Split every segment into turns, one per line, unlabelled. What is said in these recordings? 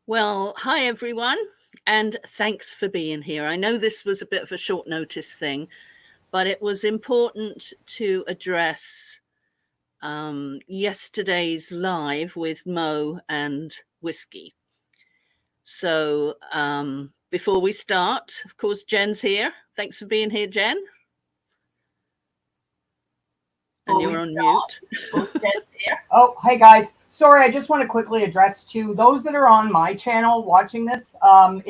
Well, hi everyone, and thanks for being here. I know this was a bit of a short notice thing, but it was important to address yesterday's live with Mo and Whiskey. So before we start, of course, Jen's here. Thanks for being here, Jen. And
Before we
you're on
start,
mute.
Jen's here. Oh, hey guys. Sorry, I just want to quickly address to those that are on my channel watching this. I'm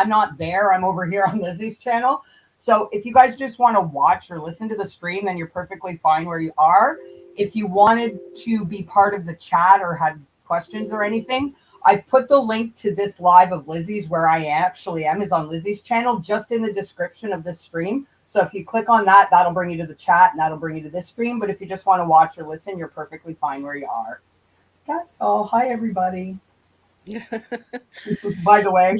not there. I'm over here on Lizzie's channel. So if you guys just want to watch or listen to the stream, then you're perfectly fine where you are. If you wanted to be part of the chat or had questions or anything, I've put the link to this live of Lizzie's where I actually am is on Lizzie's channel just in the description of this stream. So if you click on that, that'll bring you to the chat and that'll bring you to this screen. But if you just want to watch or listen, you're perfectly fine where you are. That's all. Hi, everybody. By the way,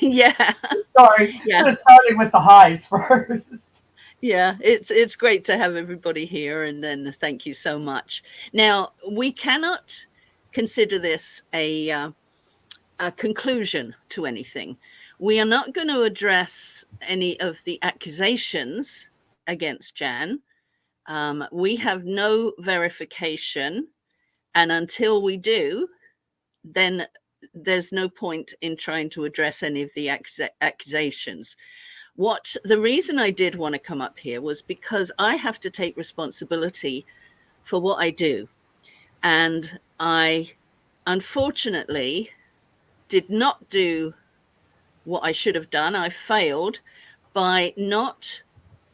Yeah.
sorry,
Yeah.
should have started with the highs first.
Yeah, it's great to have everybody here, and then thank you so much. Now, we cannot consider this a conclusion to anything. We are not going to address any of the accusations against Jan. We have no verification, and until we do, then there's no point in trying to address any of the accusations. What the reason I did want to come up here was because I have to take responsibility for what I do. And I unfortunately did not do what I should have done. I failed by not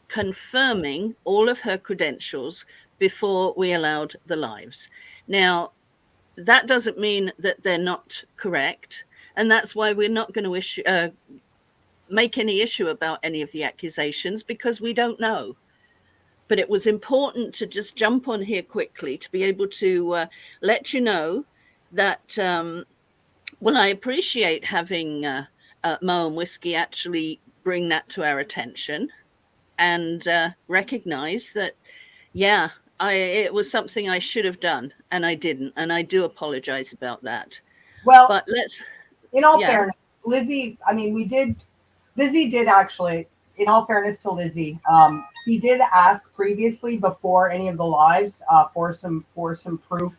confirming all of her credentials before we allowed the lives. Now, that doesn't mean that they're not correct. And that's why we're not going to make any issue about any of the accusations because we don't know. But it was important to just jump on here quickly to be able to let you know that, well, I appreciate having Mo and Whiskey actually bring that to our attention and recognize that, yeah, it was something I should have done and I didn't. And I do apologize about that.
Well,
But let's,
in all
yeah,
fairness, Lizzie, I mean, Lizzie did actually, in all fairness to Lizzie, he did ask previously before any of the lives for some proof,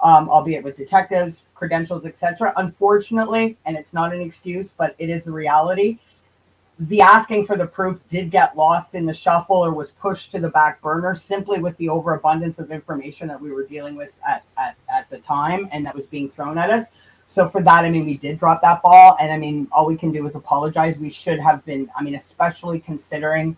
albeit with detectives, credentials, etc. Unfortunately, and it's not an excuse, but it is a reality. The asking for the proof did get lost in the shuffle or was pushed to the back burner simply with the overabundance of information that we were dealing with at the time and that was being thrown at us. So for that, I mean, we did drop that ball. And I mean, all we can do is apologize. We should have been, I mean, especially considering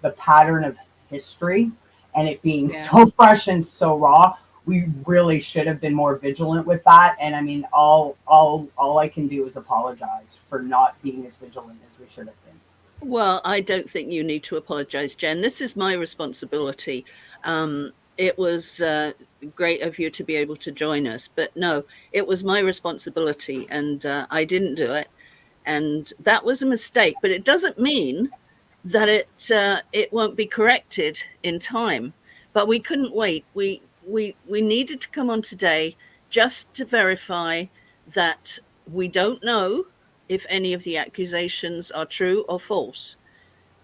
the pattern of history and it being
yeah.
so fresh and so raw, we really should have been more vigilant with that. And I mean, all I can do is apologize for not being as vigilant as we should have been.
Well, I don't think you need to apologize, Jen. This is my responsibility. It was great of you to be able to join us, but no, it was my responsibility and I didn't do it. And that was a mistake, but it doesn't mean that it won't be corrected in time. But we couldn't wait. We needed to come on today just to verify that we don't know if any of the accusations are true or false.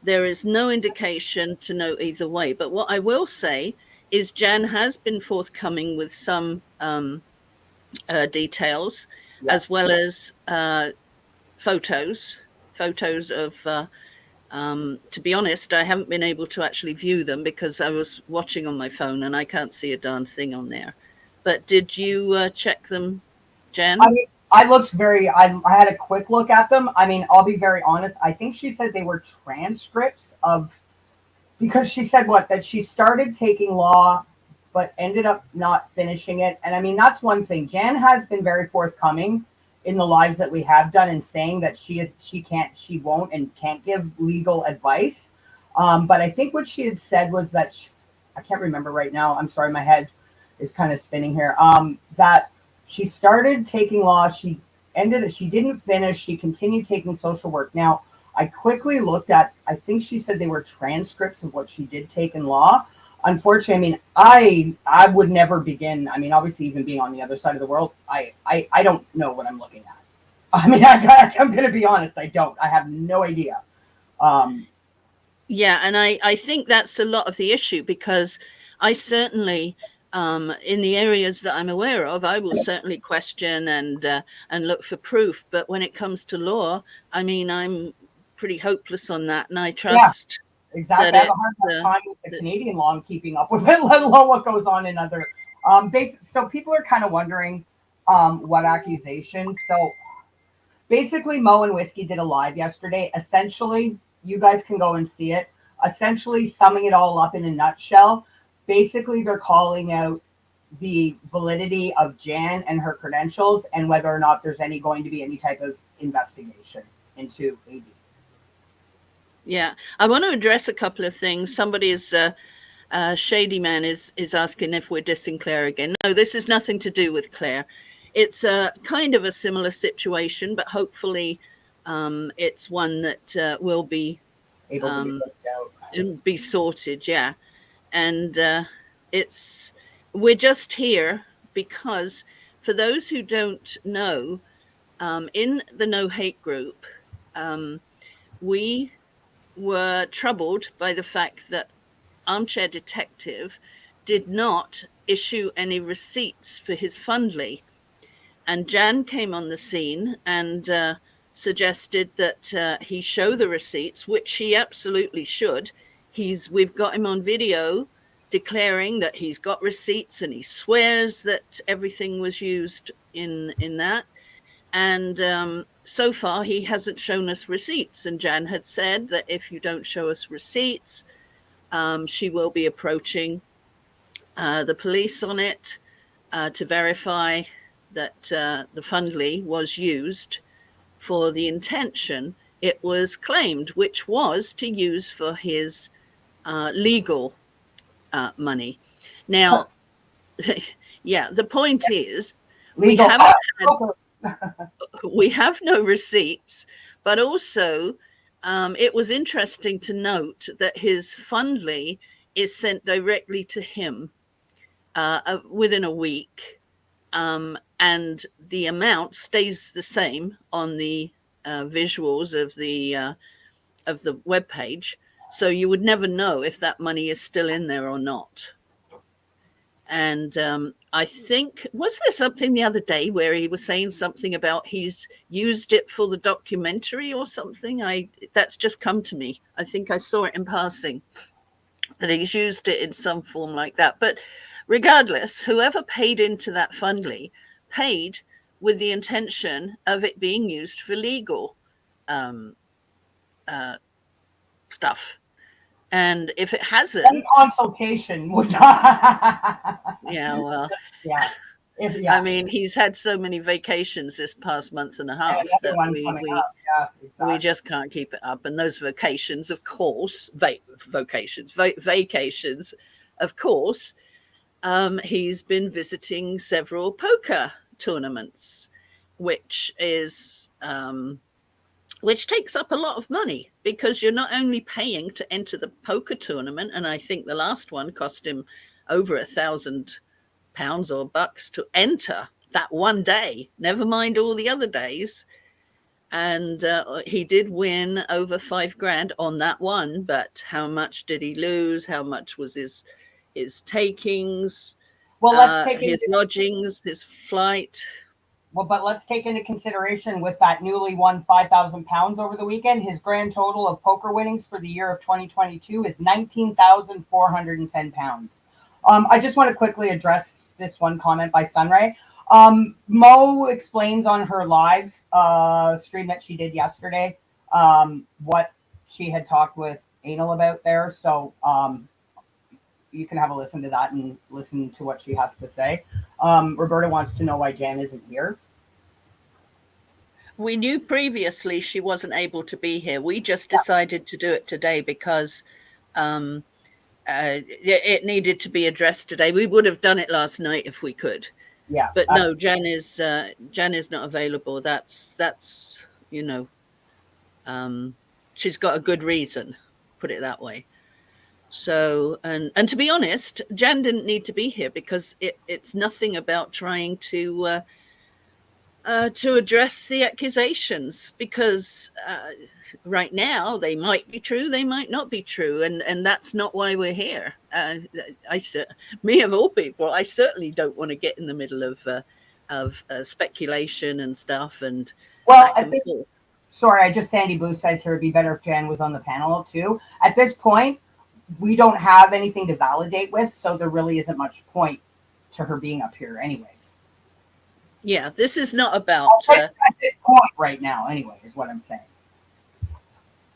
There is no indication to know either way. But what I will say is Jan has been forthcoming with some details, as
Yes.
well as photos of to be honest, I haven't been able to actually view them because I was watching on my phone and I can't see a darn thing on there. But did you check them,
I
Jen?
mean, I had a quick look at them. I mean, I'll be very honest. I think she said they were transcripts of, because she said what, that she started taking law, but ended up not finishing it. And I mean, that's one thing. Jan has been very forthcoming in the lives that we have done in saying that she won't and can't give legal advice. But I think what she had said was that I can't remember right now. I'm sorry, my head is kind of spinning here. That she started taking law. She didn't finish. She continued taking social work. Now, I quickly looked at, I think she said they were transcripts of what she did take in law. unfortunately, I mean, I would never begin. I mean, obviously, even being on the other side of the world, I don't know what I'm looking at. I mean, I'm going to be honest. I don't. I have no idea. Um,
Yeah, and I think that's a lot of the issue, because I certainly, in the areas that I'm aware of, I will certainly question and look for proof. But when it comes to law, I mean, I'm pretty hopeless on that, and I
yeah,
trust that
exactly. I have a hard
it's
enough time with the Canadian law and keeping up with it, let alone what goes on in other. So people are kind of wondering what accusations. So basically, Mo and Whiskey did a live yesterday. Essentially, you guys can go and see it. Essentially, summing it all up in a nutshell, basically, they're calling out the validity of Jan and her credentials and whether or not there's any going to be any type of investigation into AD.
Yeah, I want to address a couple of things. Somebody is Shady Man is asking if we're dissing Claire again. No, this is nothing to do with Claire. It's a kind of a similar situation, but hopefully, it's one that will
Able to be
um,
looked out.
be sorted. Yeah, and it's we're just here because, for those who don't know, in the No Hate group, um, we were troubled by the fact that Armchair Detective did not issue any receipts for his Fundly. And Jan came on the scene and suggested that he show the receipts, which he absolutely should. We've got him on video declaring that he's got receipts, and he swears that everything was used in that. And so far, he hasn't shown us receipts. And Jan had said that if you don't show us receipts, she will be approaching the police on it to verify that the Fundly was used for the intention it was claimed, which was to use for his legal money. Now, yeah, the point is we
Legal.
haven't had we have no receipts, but also it was interesting to note that his Fundly is sent directly to him within a week, and the amount stays the same on the visuals of the web page, so you would never know if that money is still in there or not. And I think, was there something the other day where he was saying something about he's used it for the documentary or something? That's just come to me. I think I saw it in passing, that he's used it in some form like that. But regardless, whoever paid into that Fundly paid with the intention of it being used for legal um, uh, stuff. And if it
one
hasn't,
consultation would not.
yeah, well,
Yeah.
I
Yeah.
mean, he's had so many vacations this past month and a
And
half
another
that
one coming up. Yeah,
we
exactly.
just can't keep it up. And those vacations, of course, vacations, of course, he's been visiting several poker tournaments, which is which takes up a lot of money, because you're not only paying to enter the poker tournament, and I think the last one cost him over £1,000 or bucks to enter that one day, never mind all the other days. And he did win over 5 grand on that one, but how much did he lose? How much was his takings,
Well, let's take
his
into
lodgings, his flight?
well, but let's take into consideration with that newly won £5,000 over the weekend. His grand total of poker winnings for the year of 2022 is £19,410. I just want to quickly address this one comment by Sunray. Mo explains on her live stream that she did yesterday what she had talked with Anal about there. So you can have a listen to that and listen to what she has to say. Roberta wants to know why Jan isn't here.
We knew previously she wasn't able to be here. We just decided to do it today because um, it needed to be addressed today. We would have done it last night if we could,
Yeah,
but no, Jan is not available. That's she's got a good reason. Put it that way. So, and to be honest, Jan didn't need to be here because it's nothing about trying to address the accusations, because right now they might be true, they might not be true, and that's not why we're here. Me of all people, I certainly don't want to get in the middle of speculation and stuff and
Well,
back
I
and
think,
forth.
sorry, I just Sandy Blue says here it'd be better if Jan was on the panel too. At this point, we don't have anything to validate with, so there really isn't much point to her being up here, anyways.
Yeah, this is not about.
At this point, right now, anyway, is what I'm saying.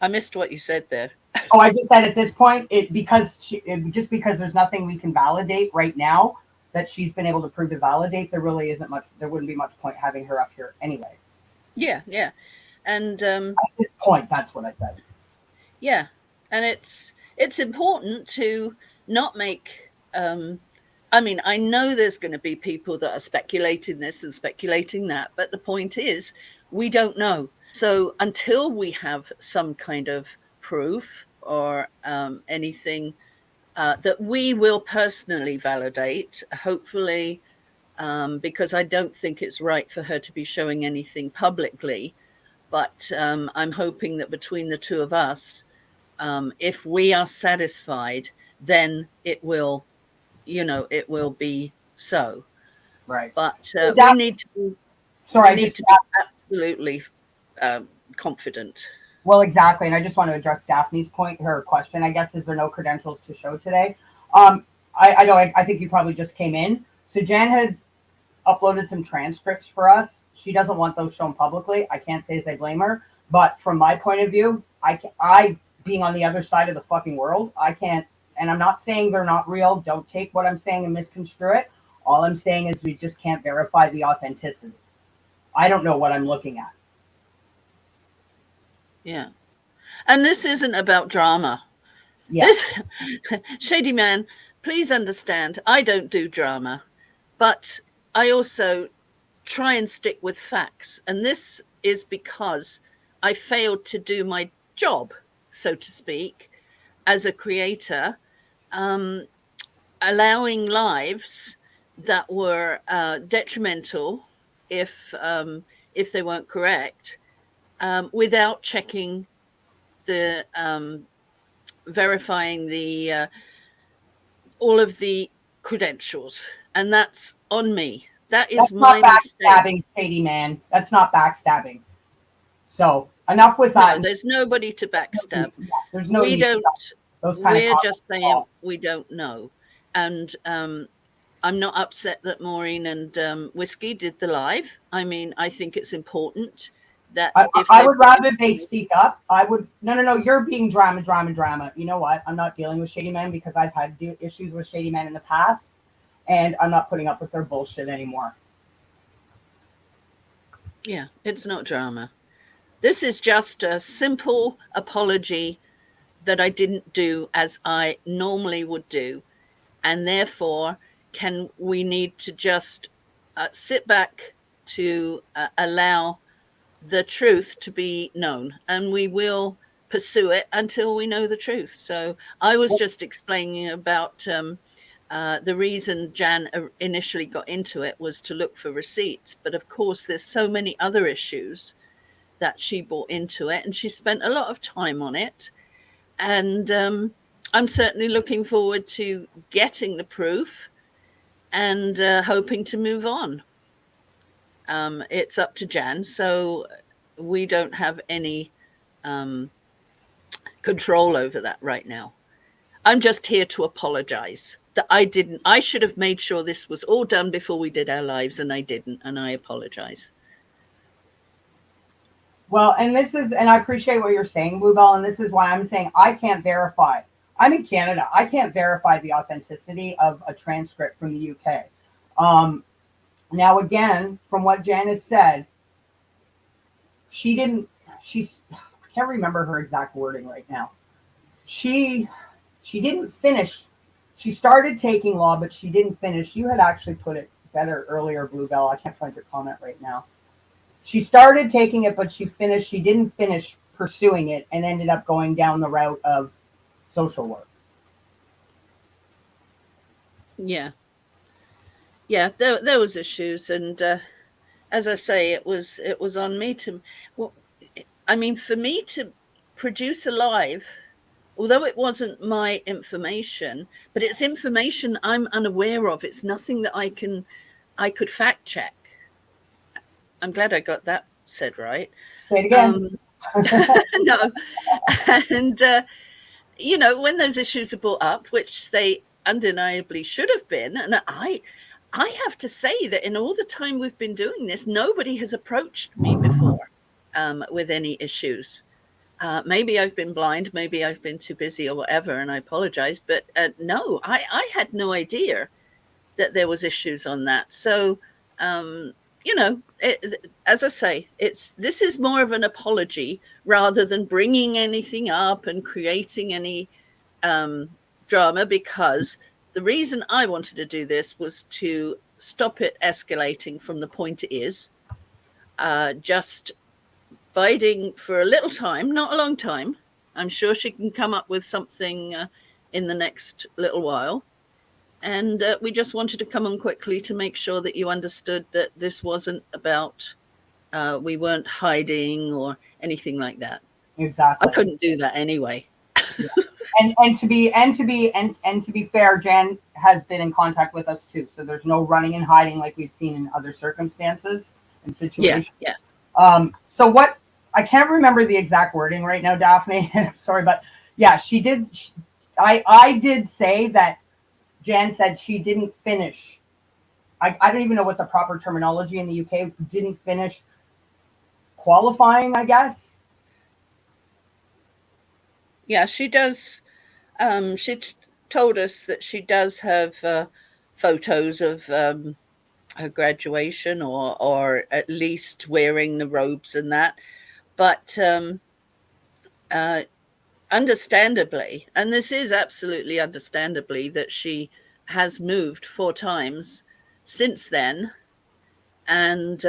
I missed what you said there.
Oh, I just said at this point, just because there's nothing we can validate right now that she's been able to prove to validate, there really isn't much. There wouldn't be much point having her up here anyway.
Yeah, and
at this point, that's what I said.
Yeah, and it's important to not make. I mean, I know there's going to be people that are speculating this and speculating that, but the point is, we don't know. So until we have some kind of proof or anything that we will personally validate, hopefully, because I don't think it's right for her to be showing anything publicly. But I'm hoping that between the two of us, if we are satisfied, then it will, it will be so.
Right.
But
That,
we
sorry,
need to be absolutely confident.
Well, exactly. And I just want to address Daphne's point, her question, I guess, is there no credentials to show today? I know, I think you probably just came in. So Jan had uploaded some transcripts for us. She doesn't want those shown publicly. I can't say as I blame her, but from my point of view, I being on the other side of the fucking world, I can't, and I'm not saying they're not real. Don't take what I'm saying and misconstrue it. All I'm saying is we just can't verify the authenticity. I don't know what I'm looking at.
Yeah. And this isn't about drama.
Yeah.
This, Shady Man, please understand, I don't do drama, but I also try and stick with facts. And this is because I failed to do my job, so to speak, as a creator, allowing lives that were detrimental if they weren't correct, without checking the verifying the all of the credentials, and that's on me. That's my mistake.
Backstabbing, Shady Man. That's not backstabbing. So enough with that.
No, there's nobody to backstab.
There's no.
We don't. We're just saying we don't know, and I'm not upset that Maureen and Whiskey did the live. I mean, I think it's important that
I would rather they speak up. I would no. You're being drama. You know what? I'm not dealing with Shady Man because I've had issues with Shady Man in the past, and I'm not putting up with their bullshit anymore.
Yeah, it's not drama. This is just a simple apology that I didn't do as I normally would do, and therefore we need to just sit back to allow the truth to be known, and we will pursue it until we know the truth. So I was just explaining about the reason Jan initially got into it was to look for receipts, but of course there's so many other issues that she brought into it, and she spent a lot of time on it, and I'm certainly looking forward to getting the proof and hoping to move on. It's up to Jan, so we don't have any control over that right now. I'm just here to apologize that I should have made sure this was all done before we did our lives, and I didn't, and I apologize.
Well, and I appreciate what you're saying, Bluebell, and this is why I'm saying I can't verify. I'm in Canada. I can't verify the authenticity of a transcript from the UK. Now, again, from what Janice said, I can't remember her exact wording right now. She didn't finish. She started taking law, but she didn't finish. You had actually put it better earlier, Bluebell. I can't find your comment right now. She started taking it, but she didn't finish pursuing it and ended up going down the route of social work.
Yeah, yeah. There was issues, and as I say, it was on me to. Well, I mean, for me to produce a live, although it wasn't my information, but it's information I'm unaware of. It's nothing that I could fact check. I'm glad I got that said right.
Say it again.
Um, no, and when those issues are brought up, which they undeniably should have been, and I have to say that in all the time we've been doing this, nobody has approached me before with any issues. Maybe I've been blind, maybe I've been too busy or whatever, and I apologize. But no, I had no idea that there was issues on that. So, um, as I say, this is more of an apology rather than bringing anything up and creating any um, drama, because the reason I wanted to do this was to stop it escalating from the point it is. Just biding for a little time, not a long time. I'm sure she can come up with something in the next little while. And we just wanted to come on quickly to make sure that you understood that this wasn't about, we weren't hiding or anything like that. I
Exactly.
couldn't do that anyway.
Yeah. And to be fair, Jan has been in contact with us too. So there's no running and hiding like we've seen in other circumstances and
Yeah,
situations.
yeah.
So what I can't remember the exact wording right now, Daphne. Sorry, but yeah, she did. I did say that Jan said she didn't finish. I don't even know what the proper terminology in the UK, didn't finish qualifying, I guess.
Yeah, she does. She told us that she does have photos of her graduation, or at least wearing the robes and that. But uh, understandably, and this is absolutely understandably, that she has moved 4 times since then, and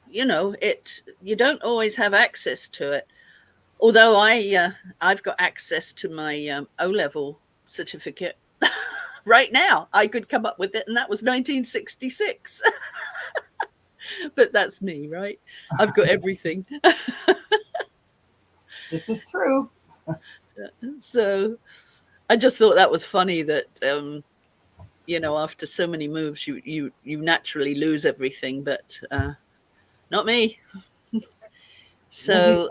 you don't always have access to it. Although I've got access to my O level certificate right now. I could come up with it, and that was 1966. But that's me, right? I've got everything.
This is true.
So I just thought that was funny that after so many moves, you naturally lose everything, but not me.
Lizzy,
So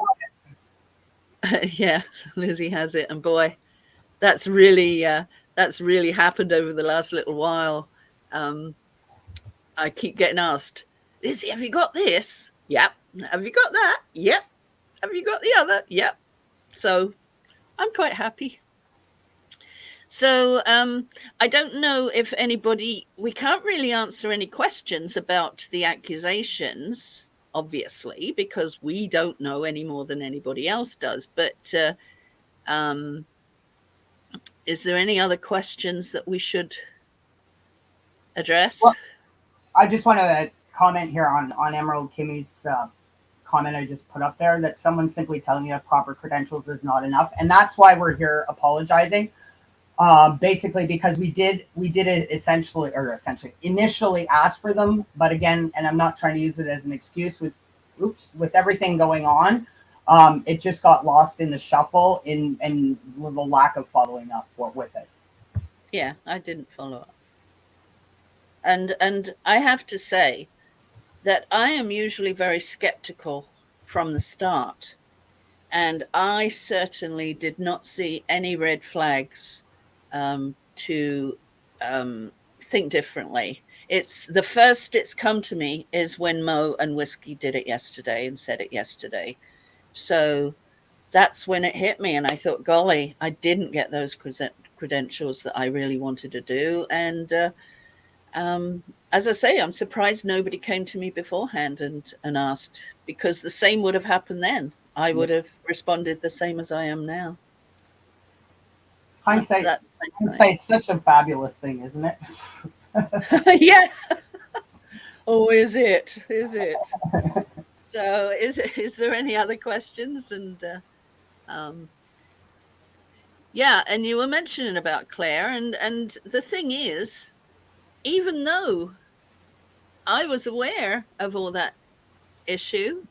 yeah, Lizzie has it, and boy, that's really happened over the last little while. Um, I keep getting asked, Lizzie, have you got this? Yep. Have you got that? Yep. Have you got the other? Yep. So I'm quite happy. So I don't know if we can't really answer any questions about the accusations, obviously, because we don't know any more than anybody else does. But um, is there any other questions that we should address?
well, I just want to comment here on Emerald Kimmy's comment I just put up there, that someone simply telling you have proper credentials is not enough, and that's why we're here apologizing. Basically, because we did it essentially initially ask for them, but again, and I'm not trying to use it as an excuse, with everything going on, it just got lost in the shuffle in the lack of following up with it.
Yeah, I didn't follow up. And I have to say that I am usually very skeptical from the start. And I certainly did not see any red flags to think differently. It's the first it's come to me is when Mo and Whiskey did it yesterday and said it yesterday. So that's when it hit me. And I thought, golly, I didn't get those credentials that I really wanted to do. And as I say, I'm surprised nobody came to me beforehand and asked, because the same would have happened then. I
Yeah.
would have responded the same as I am now. But
Hindsight,
that's my
hindsight's such a fabulous thing, isn't it?
time. Yeah. Oh, is it? Is it? So, is there any other questions? And um, Yeah, and you were mentioning about Claire, and the thing is, even though I was aware of all that issue,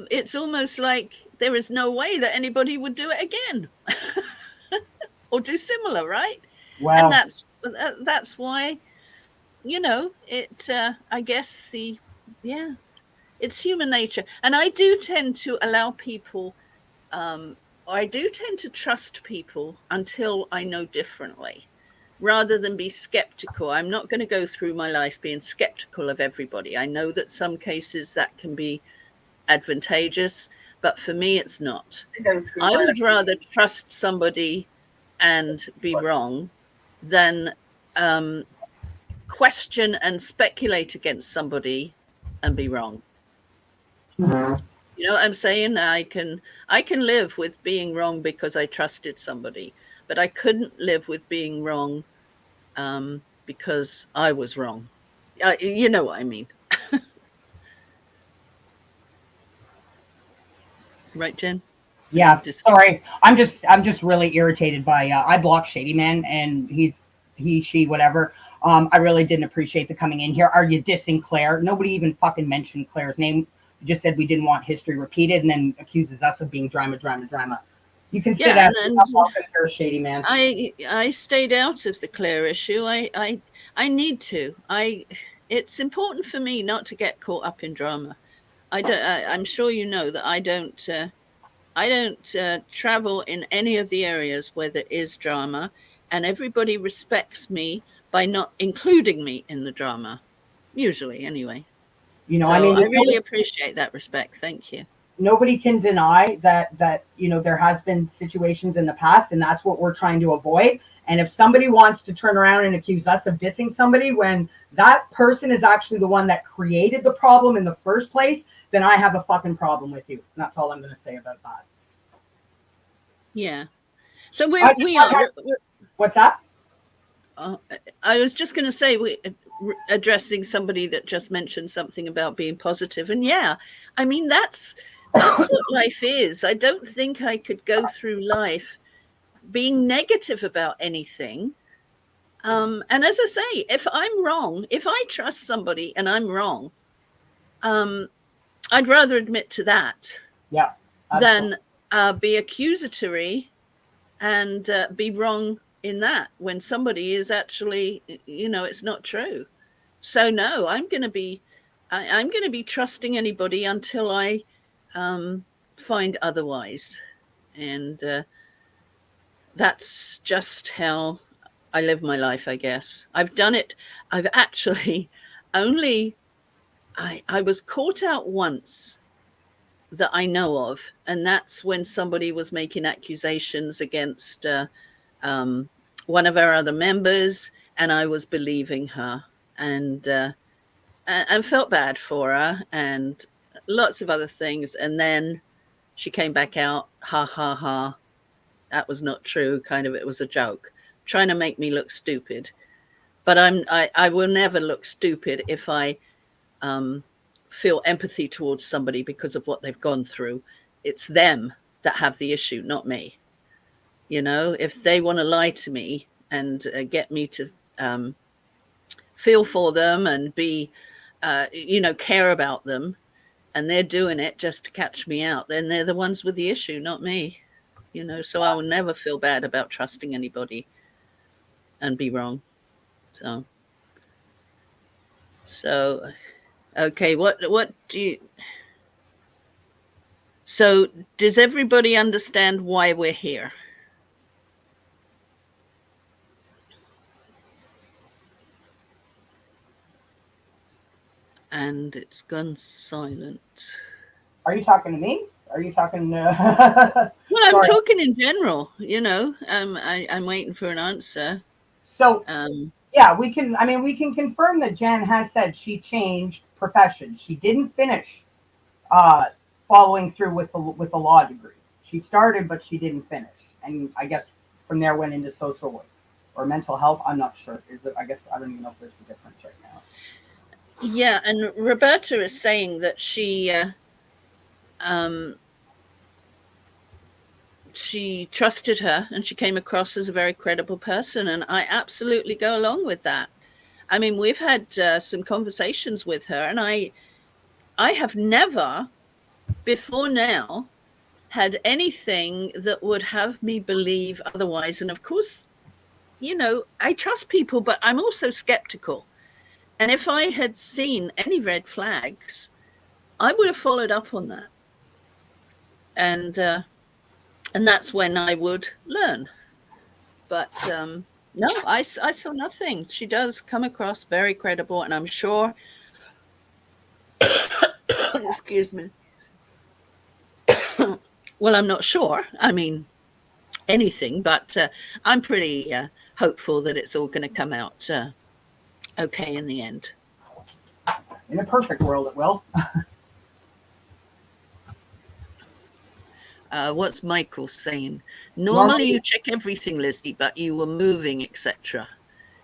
it's almost like there is no way that anybody would do it again or do similar, right? And
Well,
that's why, it. I guess yeah, it's human nature, and I do tend to allow people. I do tend to trust people until I know differently, rather than be skeptical. I'm not going to go through my life being skeptical of everybody. I know that some cases that can be advantageous, but for me, it's not.
go through
I
my
would rather trust somebody and be wrong than question and speculate against somebody and be wrong. You know what I'm saying? I can live with being wrong because I trusted somebody, but I couldn't live with being wrong because I was wrong. You know what I mean, right, Jen? Or do you
Yeah,
disagree?
sorry. I'm just really irritated by I blocked Shady Man and she whatever. I really didn't appreciate the coming in here. Are you dissing Claire? Nobody even fucking mentioned Claire's name. You just said we didn't want history repeated and then accuses us of being drama. You can sit
Yeah,
down.
and
I'm welcome here, Shady Man.
I stayed out of the Claire issue. I need to. It's important for me not to get caught up in drama. I'm sure you know that I don't travel in any of the areas where there is drama, and everybody respects me by not including me in the drama. Usually, anyway.
I
So
mean,
I really appreciate that respect. Thank you.
nobody can deny that there has been situations in the past, and that's what we're trying to avoid. And if somebody wants to turn around and accuse us of dissing somebody when that person is actually the one that created the problem in the first place, then I have a fucking problem with you. And that's all I'm going to say about that.
Yeah. So
I just
we
like
are.
I, what's that?
Uh, I was just going to say, we addressing somebody that just mentioned something about being positive, and yeah, I mean that's what life is. I don't think I could go through life being negative about anything. And as I say, if I'm wrong, if I trust somebody and I'm wrong, um, I'd rather admit to that
Yeah, absolutely.
than be accusatory and be wrong in that when somebody is actually, it's not true. So no, I'm going to be trusting anybody until I find otherwise, and that's just how I live my life. I guess I've done it. I've actually only I was caught out once that I know of, and that's when somebody was making accusations against um, one of our other members, and I was believing her, and and felt bad for her, and lots of other things. And then she came back out, ha ha ha, that was not true. Kind of, it was a joke, trying to make me look stupid. But I will never look stupid if I um, feel empathy towards somebody because of what they've gone through. It's them that have the issue, not me. If they want to lie to me and get me to feel for them and be, care about them, and they're doing it just to catch me out, then they're the ones with the issue, not me. So I will never feel bad about trusting anybody and be wrong. So okay, what do you so does everybody understand why we're here? And it's gone silent.
Are you talking to me? Are you talking
Well, I'm
sorry.
talking in general. I'm waiting for an answer.
So
um
yeah, we can confirm that Jen has said she changed profession. She didn't finish uh, following through with the law degree. She started, but she didn't finish, and I guess from there went into social work or mental health. I'm not sure. Is it? I guess I don't even know if there's a difference right now.
yeah, and Roberta is saying that um she trusted her and she came across as a very credible person. And I absolutely go along with that. I mean, we've had some conversations with her, and I have never before now had anything that would have me believe otherwise. And of course, I trust people, but I'm also skeptical. And if I had seen any red flags, I would have followed up on that. And that's when I would learn. But no, I saw nothing. She does come across very credible, and I'm sure. Excuse me. Well, I'm not sure. I mean, anything, but I'm pretty hopeful that it's all going to come out okay in the end.
In a perfect world, it will.
What's Michael saying? Normally
Normally,
you check everything, Lizzy, but you were moving, etc.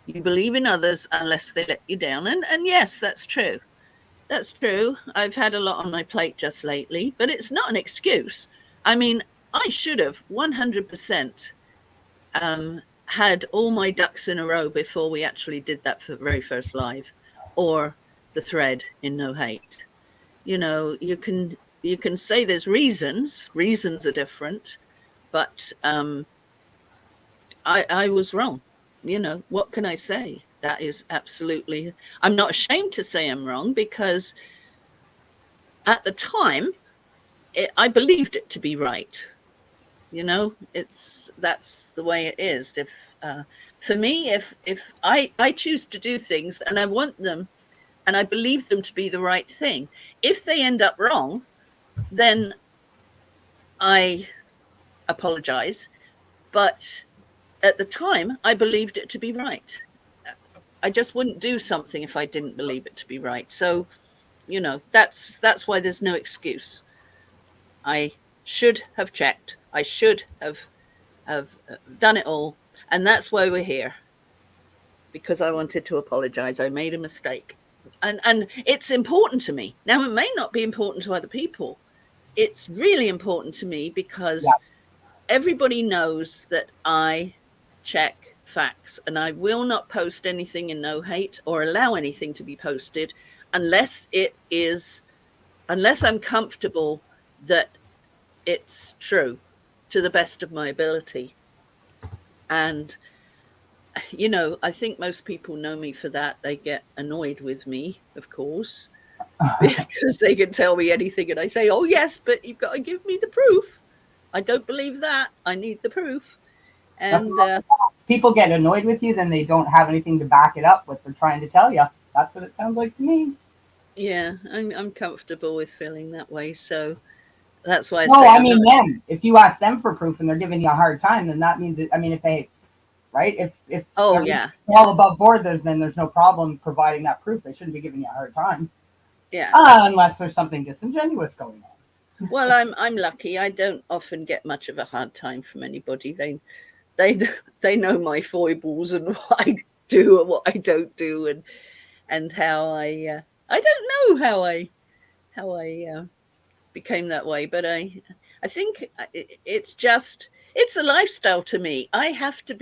You believe in others unless they let you down. And yes, that's true. That's true. I've had a lot on my plate just lately, but it's not an excuse. I mean, I should have 100% had all my ducks in a row before we actually did that for very first live, or the thread in No Hate. You can say there's reasons are different, but I was wrong. What can I say? That is absolutely, I'm not ashamed to say I'm wrong, because at the time I believed it to be right. That's the way it is. If for me, if I choose to do things and I want them and I believe them to be the right thing, if they end up wrong, then I apologize. But at the time, I believed it to be right. I just wouldn't do something if I didn't believe it to be right. So, that's why there's no excuse. I should have checked. I should have done it all, and that's why we're here. Because I wanted to apologize. I made a mistake, and it's important to me. Now, it may not be important to other people. It's really important to me
yeah.
because everybody knows that I check facts, and I will not post anything in No Hate or allow anything to be posted unless unless I'm comfortable that it's true to the best of my ability. And I think most people know me for that. They get annoyed with me, of course, because they can tell me anything and I say, oh yes, but you've got to give me the proof. I don't believe that. I need the proof.
Nothing
And
wrong with that. People get annoyed with you, then they don't have anything to back it up what they're trying to tell you. That's what it sounds like to me.
yeah, I'm comfortable with feeling that way. So that's why I
No,
say
I
I'm not.
mean them. If you ask them for proof and they're giving you a hard time, then that means I mean, if they right, if
Oh
everything's
yeah,
all above board, then there's no problem providing that proof. They shouldn't be giving you a hard time,
yeah.
unless there's something disingenuous going on.
Well, I'm lucky. I don't often get much of a hard time from anybody. They they know my foibles and what I do and what I don't do, and how I don't know how I became that way, but I think it's a lifestyle to me. I I have to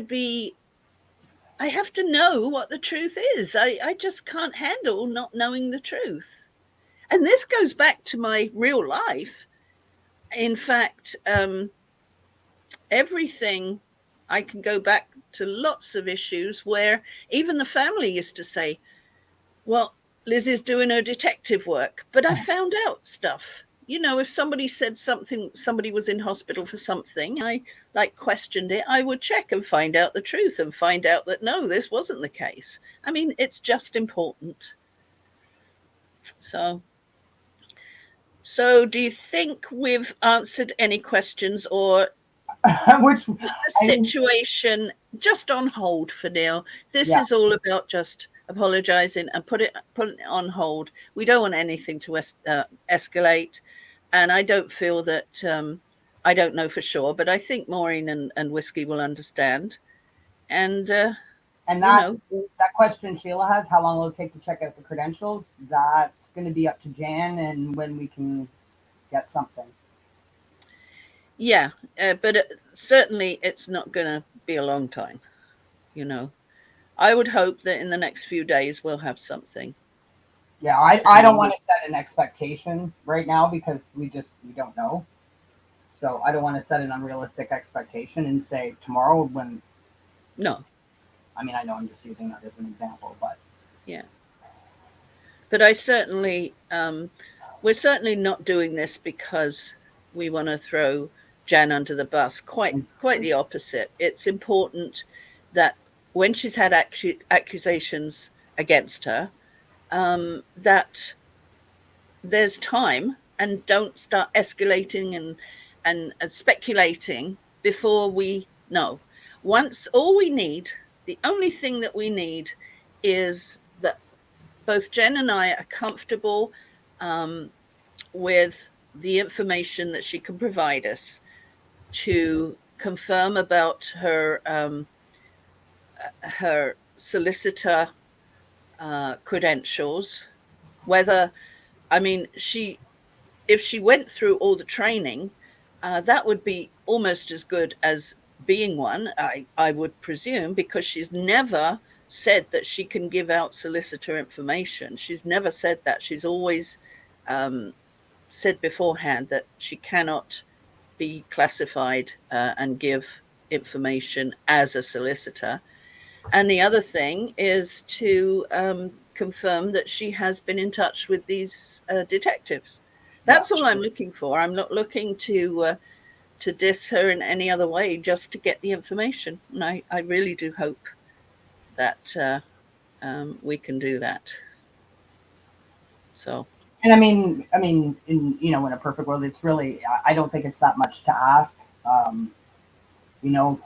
be I have to know what the truth is. I just can't handle not knowing the truth. And this goes back to my real life. In fact, everything, I can go back to lots of issues where even the family used to say, well, Liz is doing her detective work, but I found out stuff. If somebody said something, somebody was in hospital for something, I questioned it, I would check and find out the truth and find out that no, this wasn't the case. I mean, it's just important. So do you think we've answered any questions, or
Which
is the
I mean,
situation just on hold for now? This
yeah,
is all about just apologizing and putting it on hold. We don't want anything to escalate, and I don't feel that. I don't know for sure, but I think Maureen and Whiskey will understand. And
and
you
that
know,
that question Sheila has, how long will it take to check out the credentials? That's going to be up to Jan and when we can get something.
Yeah, but certainly it's not going to be a long time. You know, I would hope that in the next few days we'll have something.
Yeah, I don't
And
want to set an expectation right now because we don't know. So I don't want to set an unrealistic expectation and say tomorrow when
no,
I mean I know I'm just using that as an example, but
yeah, but we're certainly not doing this because we want to throw Jan under the bus. Quite the opposite. It's important that when she's had accusations against her, that there's time and don't start escalating and speculating before we know. Once all we need, the only thing that we need is that both Jen and I are comfortable um, with the information that she can provide us to confirm about her solicitor credentials. Whether, I mean, she if she went through all the training, that would be almost as good as being one, I would presume, because she's never said that she can give out solicitor information. She's never said that. She's always um, said beforehand that she cannot be classified and give information as a solicitor. And the other thing is to confirm that she has been in touch with these detectives.
yeah.
That's all I'm looking for. I'm not looking to diss her in any other way, just to get the information. And I really do hope that we can do that. So,
And in in a perfect world, it's really I don't think it's that much to ask. Um, you know,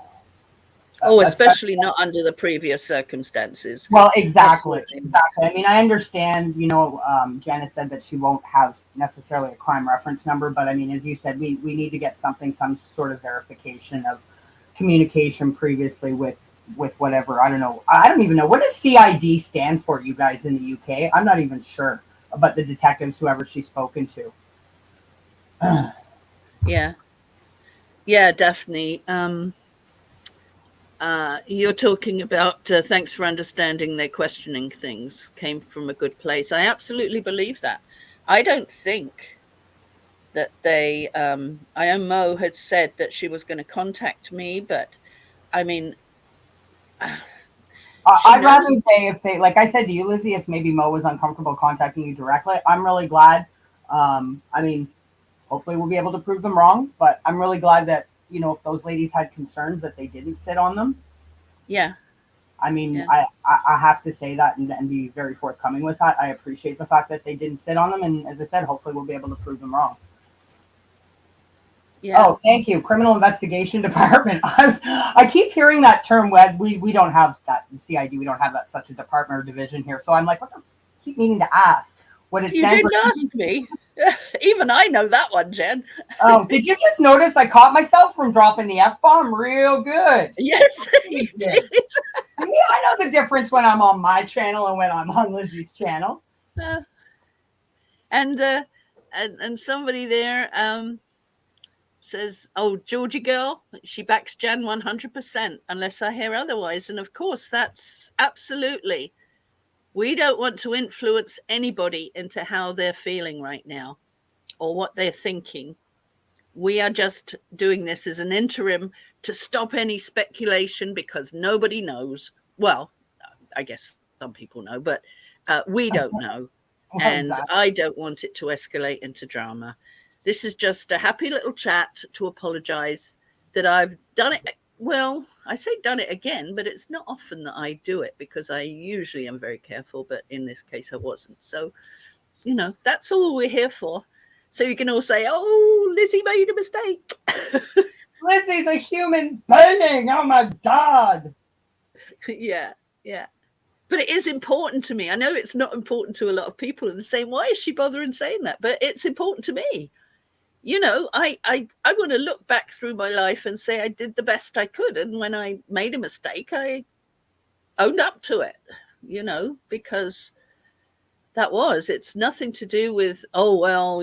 oh,
especially
especially not under the previous circumstances.
well, exactly,
Absolutely.
exactly. I mean, I understand. Janice said that she won't have necessarily a crime reference number, but I mean, as you said, we need to get something, some sort of verification of communication previously with whatever. I don't know. I don't even know what does CID stand for. You guys in the UK, I'm not even sure. But the detectives, whoever she's spoken to.
Yeah. Yeah, Daphne. You're talking about thanks for understanding their questioning things came from a good place. I absolutely believe that. I don't think that I know Mo had said that she was going to contact me, but I mean, she
I'd rather
knows.
say if they, like I said to you, Lizzie, if maybe Mo was uncomfortable contacting you directly, I'm really glad. I mean, hopefully we'll be able to prove them wrong, but I'm really glad that, if those ladies had concerns that they didn't sit on them.
Yeah,
I mean,
yeah,
I have to say that and be very forthcoming with that. I appreciate the fact that they didn't sit on them. And as I said, hopefully we'll be able to prove them wrong.
yeah.
Oh, thank you. Criminal Investigation Department. I keep hearing that term. We don't have that in CID. We don't have that such a department or division here. So I'm like, what the? Keep meaning to ask what it
You
stands for.
didn't ask me. Even I know that one, Jen.
Oh, did you just notice I caught myself from dropping the F bomb real good?
Yes, you
Yeah,
did.
I know the difference when I'm on my channel and when I'm on Lizzie's channel.
Uh, and and somebody there says, "Oh, Georgie girl, she backs Jan 100%, unless I hear otherwise." And of course, that's absolutely. We don't want to influence anybody into how they're feeling right now or what they're thinking. We are just doing this as an interim to stop any speculation because nobody knows. Well, I guess some people know, but we don't know. And
Exactly.
I don't want it to escalate into drama. This is just a happy little chat to apologize that I've done it. Well, I say done it again, but it's not often that I do it because I usually am very careful. But in this case, I wasn't. So, that's all we're here for. So you can all say, "Oh, Lizzie made a mistake."
Lizzie's a human being. Oh my God.
Yeah, yeah. But it is important to me. I know it's not important to a lot of people and saying, why is she bothering saying that? But it's important to me. I want to look back through my life and say I did the best I could. And when I made a mistake, I owned up to it, because it's nothing to do with, oh, well,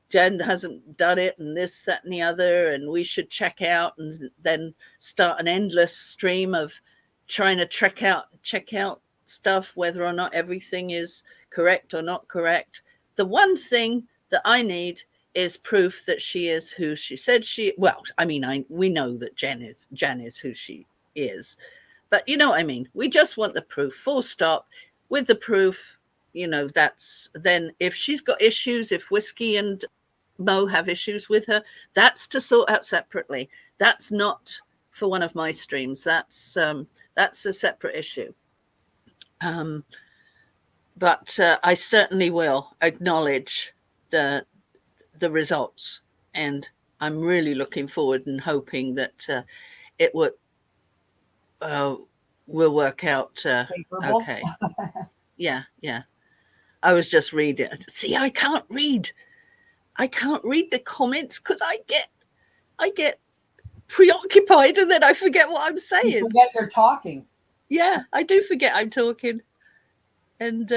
Jen hasn't done it, and this, that, and the other, and we should check out, and then start an endless stream of trying to check out stuff, whether or not everything is correct or not correct. The one thing that I need is proof that she is who she said she. Well, I mean, we know that Jen is who she is, but you know what I mean. We just want the proof. Full stop. With the proof, that's then if she's got issues, if Whiskey and Mo have issues with her, that's to sort out separately. That's not for one of my streams. That's a separate issue. Um, but I certainly will acknowledge the results, and I'm really looking forward and hoping that it uh, will work out okay. Yeah, yeah. I was just reading. See, I can't read. I can't read the comments because I get preoccupied and then I forget what I'm saying.
You forget you're talking.
Yeah, I do forget I'm talking. And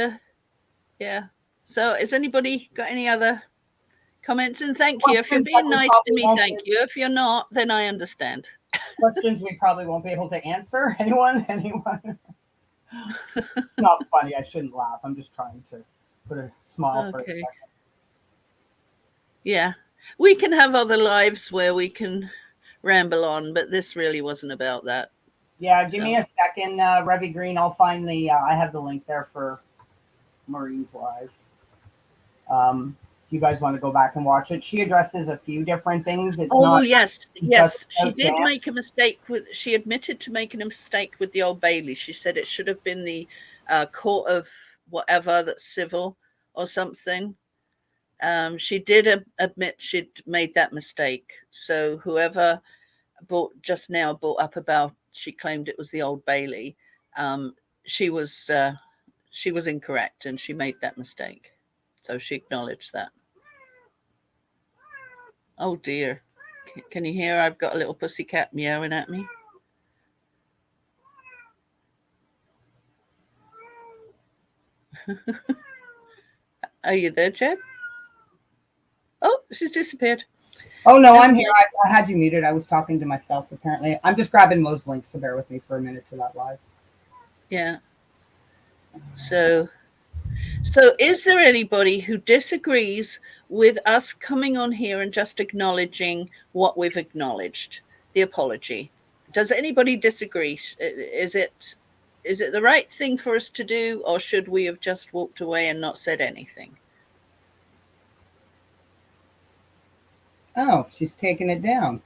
yeah. So has anybody got any other comments? And thank you. If you're being nice to me, thank you. If you're not, then I understand.
Questions we probably won't be able to answer. Anyone? It's not funny. I shouldn't laugh. I'm just trying to put a smile for a second.
Yeah. We can have other lives where we can ramble on, but this really wasn't about that.
Yeah, give me a second, Revy Green. I'll find I have the link there for Maureen's live. If you guys want to go back and watch it, she addresses a few different things.
Yes. She did make a mistake she admitted to making a mistake with the Old Bailey. She said it should have been the court of whatever, that's civil or something. She did admit she'd made that mistake. So whoever just now brought up about she claimed it was the Old Bailey, she was incorrect and she made that mistake. So she acknowledged that. Oh dear. Can you hear? I've got a little pussycat meowing at me. Are you there, Jen? Oh, she's disappeared.
Oh, no, I'm here. I had you muted. I was talking to myself, apparently. I'm just grabbing Mo's link, so bear with me for a minute for that live.
Yeah. So is there anybody who disagrees with us coming on here and just acknowledging what we've acknowledged, the apology? Does anybody disagree? Is it the right thing for us to do, or should we have just walked away and not said anything?
Oh, she's taking it down.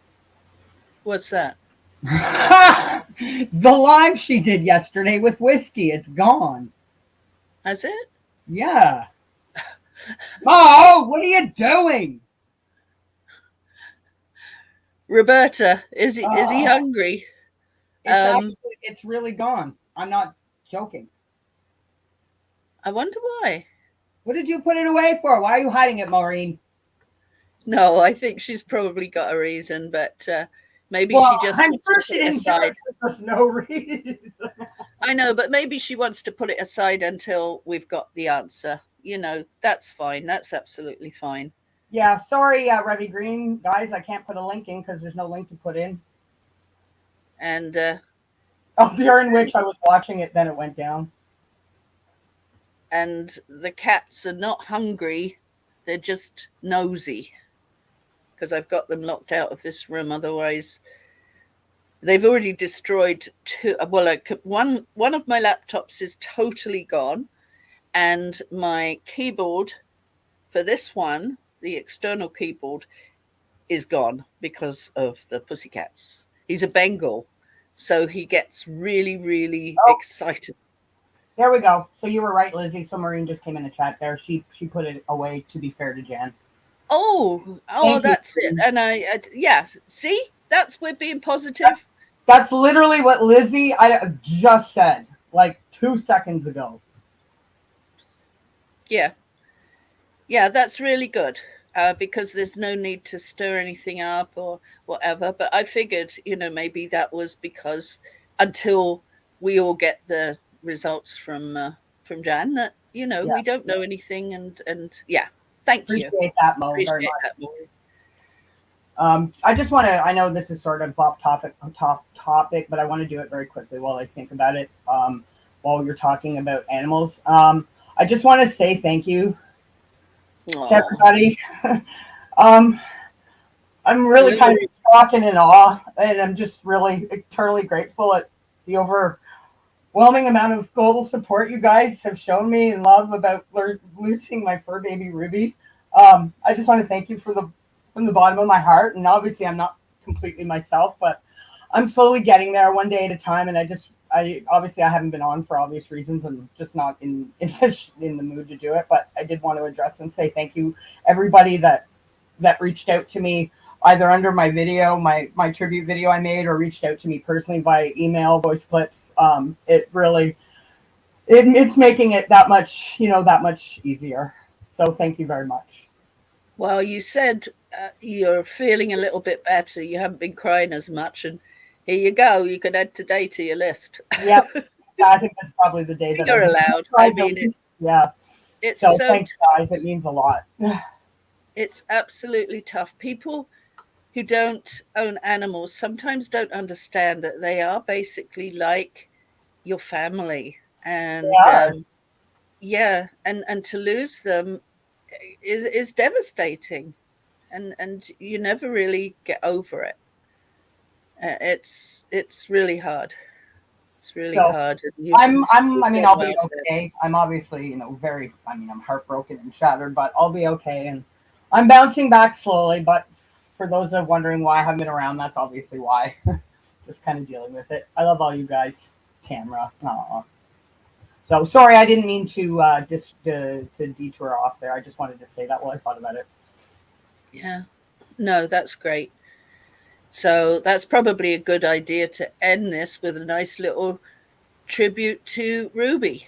What's that?
The live she did yesterday with Whiskey. It's gone.
Has it?
Yeah. Oh, what are you doing?
Roberta, is he hungry?
It's really gone. I'm not joking.
I wonder why.
What did you put it away for? Why are you hiding it, Maureen?
No, I think she's probably got a reason, but maybe she just
I'm
wants
sure
to
she
put it
didn't
aside.
There's no reason.
I know, but maybe she wants to put it aside until we've got the answer. That's fine. That's absolutely fine.
Yeah, sorry, Revy Green, guys, I can't put a link in because there's no link to put in.
And
during which I was watching it, then it went down.
And the cats are not hungry; they're just nosy. Because I've got them locked out of this room. Otherwise, they've already destroyed two. Well, one of my laptops is totally gone, and my keyboard for this one, the external keyboard, is gone because of the pussycats. He's a Bengal, so he gets really, really excited.
There we go. So you were right, Lizzy. So Maureen just came in the chat there. She put it away, to be fair to Jan.
Oh, that's it. And yeah, see, we're being positive.
That's literally what Lizzy I just said like 2 seconds ago.
Yeah, that's really good because there's no need to stir anything up or whatever. But I figured, maybe that was because until we all get the results from Jan, that we don't know anything, and yeah. Thank you.
Appreciate that, Mo, very
Appreciate
much.
that, Maureen.
I just want to. I know this is sort of off topic, but I want to do it very quickly while I think about it. While you're talking about animals, I just want to say thank you to
Aw.
everybody. um, I'm really kind of
Really?
shocked and in awe, and I'm just really eternally grateful at the overwhelming amount of global support you guys have shown me and love about losing my fur baby Ruby. I just want to thank you from the bottom of my heart. And obviously, I'm not completely myself, but I'm slowly getting there one day at a time. And I obviously I haven't been on for obvious reasons. I'm just not in the mood to do it. But I did want to address and say thank you, everybody that reached out to me either under my video, my tribute video I made, or reached out to me personally via email, voice clips. It really it's making it that much easier. So thank you very much.
Well, you said you're feeling a little bit better. You haven't been crying as much, and here you go. You could add today to your list.
Yep. Yeah, I think that's probably the day that
You're allowed. I mean,
yeah.
it's
So
so
thanks, guys. It means a lot.
it's absolutely tough. People who don't own animals sometimes don't understand that they are basically like your family, and
Yeah.
yeah, and to lose them is devastating, and you never really get over it. It's really hard. It's really
So
hard, and you've
I mean,
done
I'll
well
be okay. I'm obviously, very, I mean, I'm heartbroken and shattered, but I'll be okay. And I'm bouncing back slowly. But for those that are wondering why I haven't been around, that's obviously why. Just kind of dealing with it. I love all you guys, Tamra. Aw. So sorry, I didn't mean to detour off there. I just wanted to say that while I thought about it.
Yeah, no, that's great. So that's probably a good idea to end this with a nice little tribute to Ruby.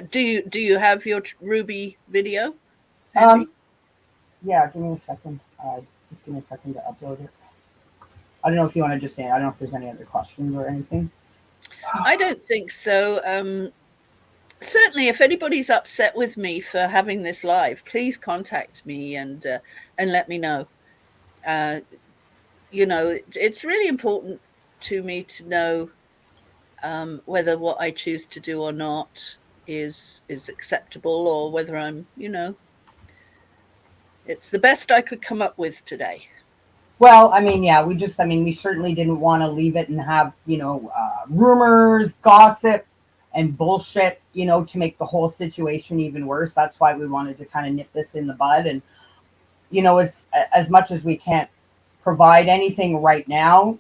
Do you have your Ruby video
Um,
handy?
yeah, give me a second. Just give me a second to upload it. I don't know if you want to just. I don't know if there's any other questions or anything.
I don't think so. Certainly, if anybody's upset with me for having this live, please contact me and let me know. Uh, it's really important to me to know whether what I choose to do or not is acceptable, or whether it's the best I could come up with today.
Well, I mean, yeah, we certainly didn't want to leave it and have, rumors, gossip, and bullshit, to make the whole situation even worse. That's why we wanted to kind of nip this in the bud. And, as much as we can't provide anything right now,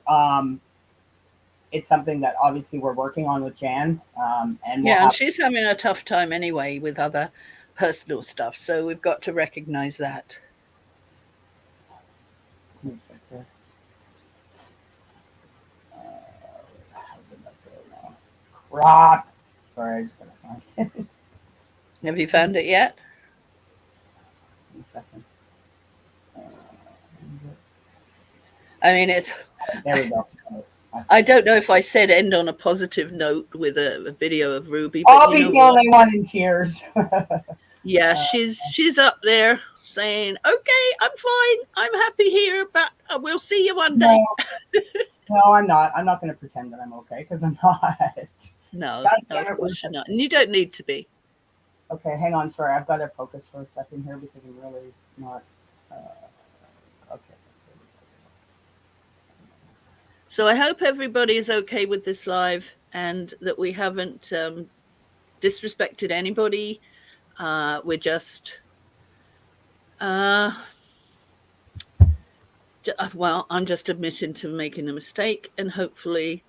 it's something that obviously we're working on with Jan. And we'll
Yeah, and
have.
she's having a tough time anyway with other personal stuff, so we've got to recognize that.
Let me see here. How did that go now? Crap. Sorry, I just gotta find it.
Have you found it yet?
One second. Uh,
I mean, it's.
there we go.
I don't know if I said end on a positive note with a video of Ruby, but
I'll
you
be
know
the
what?
only one in tears.
Yeah, she's up there saying, "Okay, I'm fine. I'm happy here, but we'll see you one day."
No, no, I'm not. I'm not going to pretend that I'm okay because I'm not.
No,
God
no,
damn
of
it,
course you're not, and you don't need to be.
okay, hang on. Sorry, I've got to focus for a second here because I'm really not. Uh, okay.
So I hope everybody is okay with this live, and that we haven't disrespected anybody. We're just, uh, well, I'm just admitting to making a mistake, and hopefully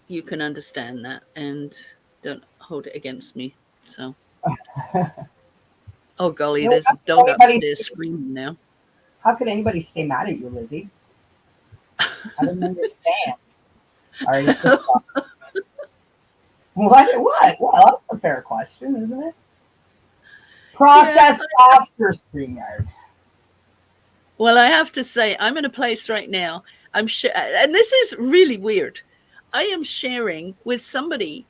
you can understand that and don't hold it against me. So, oh golly, there's a dog upstairs screaming now.
How could anybody stay mad at you, Lizzy? I don't understand. All right, so what? What? Well, that's a fair question, isn't it?
Yeah.
Process faster, StreamYard.
Well, I have to say, I'm in a place right now. And this is really weird. I am sharing with somebody,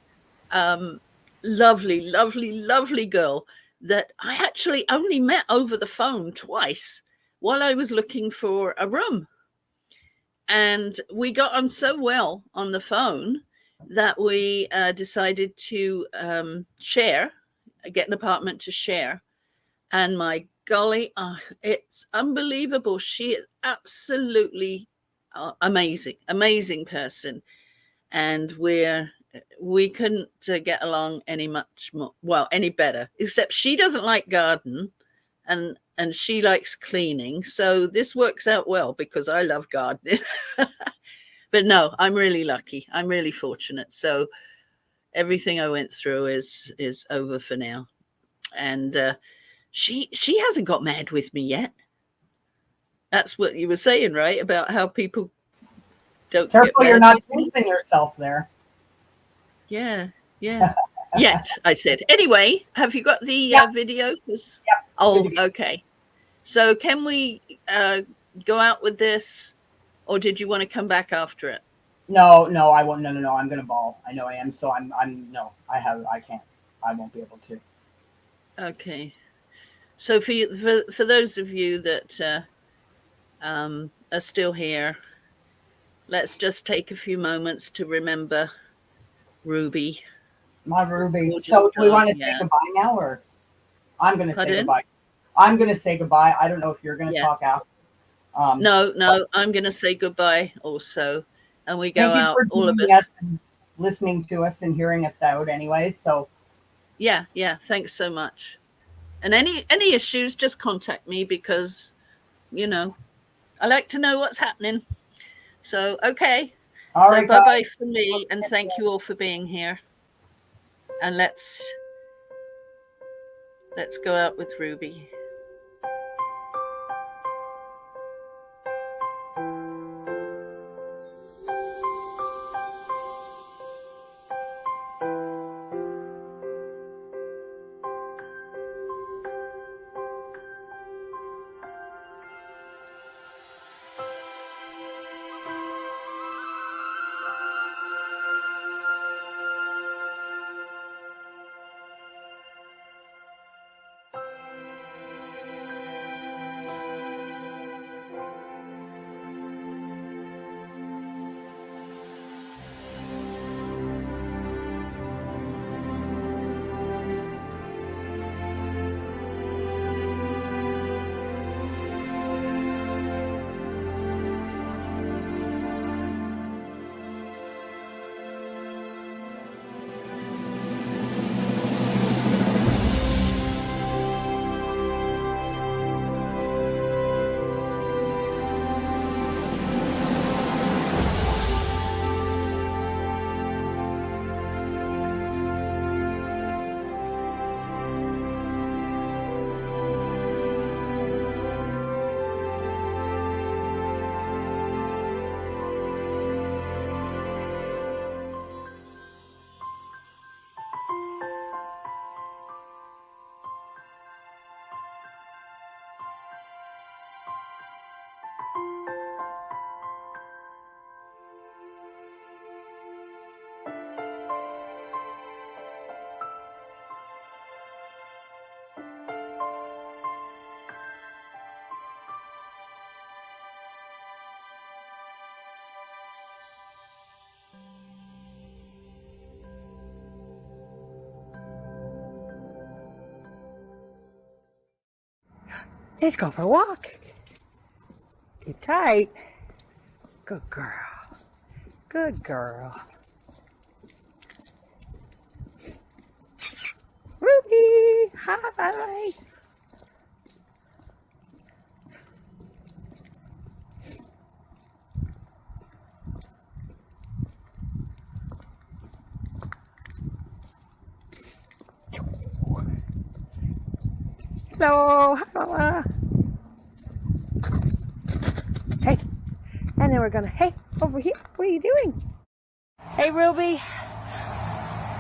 lovely, lovely, lovely girl. that I actually only met over the phone twice while I was looking for a room. And we got on so well on the phone that we decided to get an apartment to share. And my golly, it's unbelievable. She is absolutely amazing person. And we couldn't get along any much more, well, any better, except she doesn't like garden and she likes cleaning. So this works out well because I love gardening. But no, I'm really lucky. I'm really fortunate. So everything I went through is over for now. And she hasn't got mad with me yet. That's what you were saying, right? About how people don't
Careful,
get mad
you're not
with me.
jinxing yourself there.
Yeah. Yet, I said. Anyway, have you got the video? Oh, okay. So can we go out with this, or did you want to come back after it?
No, I won't. No. I'm gonna ball. I know I am. So I'm. No, I can't. I won't be able to.
Okay. So for those of you that are still here, let's just take a few moments to remember Ruby.
My Ruby. So do we want to say goodbye now, or I'm gonna say goodbye? I'm gonna say goodbye. I don't know if you're gonna talk after.
No, I'm gonna say goodbye also, and we go out. All of us
and listening to us and hearing us out anyway. So
yeah, thanks so much. And any issues, just contact me because I like to know what's happening. So okay.
All right,
bye for me, and thank you all for being here. And let's go out with Ruby.
Let's go for a walk. Keep tight. Good girl. Good girl. Ruby, hi. Hello, hi Mama. Hey, and then we're gonna, hey, over here, what are you doing? Hey Ruby,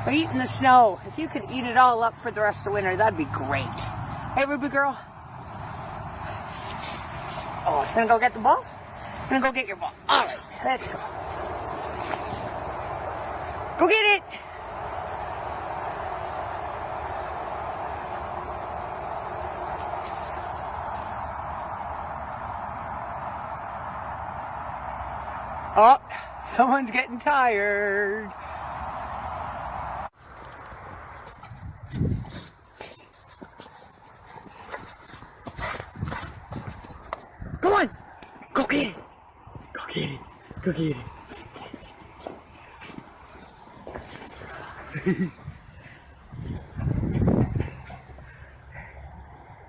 we're eating the snow. If you could eat it all up for the rest of the winter, that'd be great. Hey Ruby girl. Oh, gonna go get the ball? Gonna go get your ball. All right, let's go. Go get it. Oh, someone's getting tired. Go on. Go get it. Go get it. Go get it.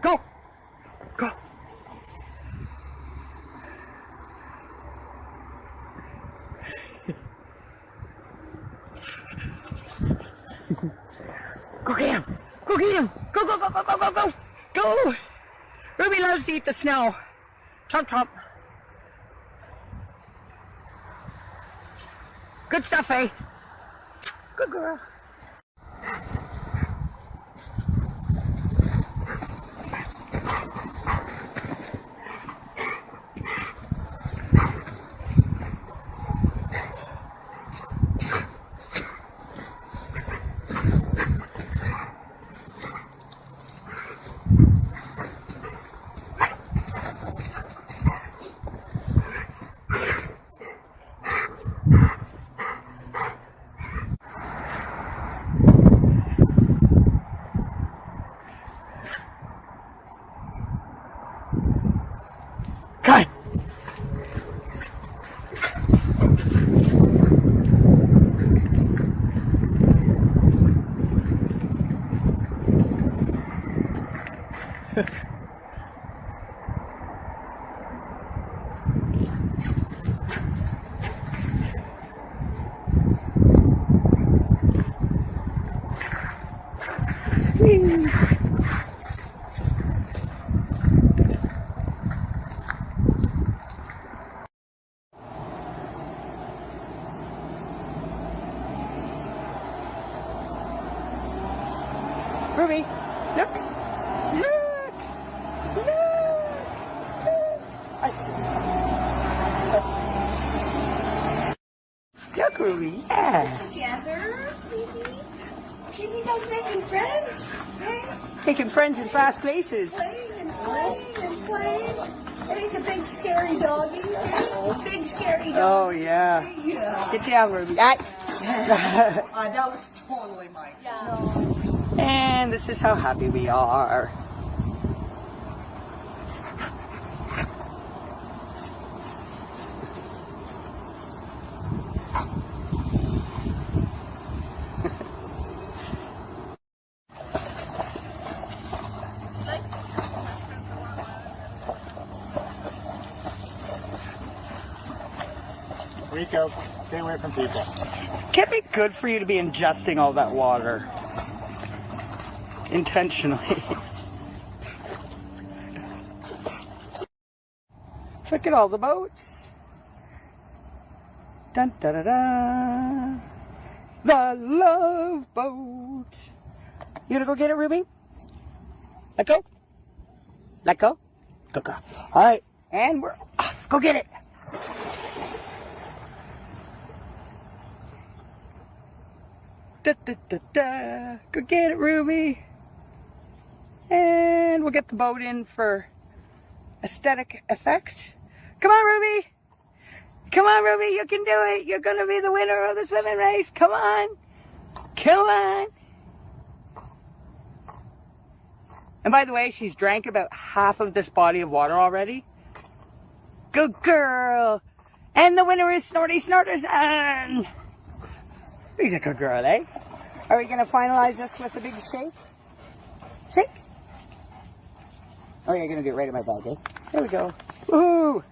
Go. Go. Go get him. Go get him. Go, go, go, go, go, go, go. Go. Ruby loves to eat the snow. Chomp, chomp. Good stuff, eh? Good girl. Cut. Ruby, look. Look. Look. Look, Ruby. Yeah.
Together, baby. You guys making friends? Hey?
Taking friends in fast places.
Playing and playing and playing. I think the big scary doggy. Big scary doggy.
Oh, yeah.
Yeah.
Get down, Ruby. That
was totally my fault.
And this is how happy we are.
Rico, stay away from people.
Can't be good for you to be ingesting all that water. Intentionally. Look at all the boats. Dun da da da. The love boat. You gonna go get it, Ruby? Let go. Let go. Go, go. All right, and we're off. Go get it. Da, da, da, da. Go get it, Ruby. And we'll get the boat in for aesthetic effect. Come on, Ruby. Come on, Ruby. You can do it. You're going to be the winner of the swimming race. Come on. Come on. And by the way, she's drank about half of this body of water already. Good girl. And the winner is Snorty Snorterson. He's a good girl, eh? Are we going to finalize this with a big shake? Shake. Oh, yeah, you're going to do it right in my bag, eh? There we go. Woohoo!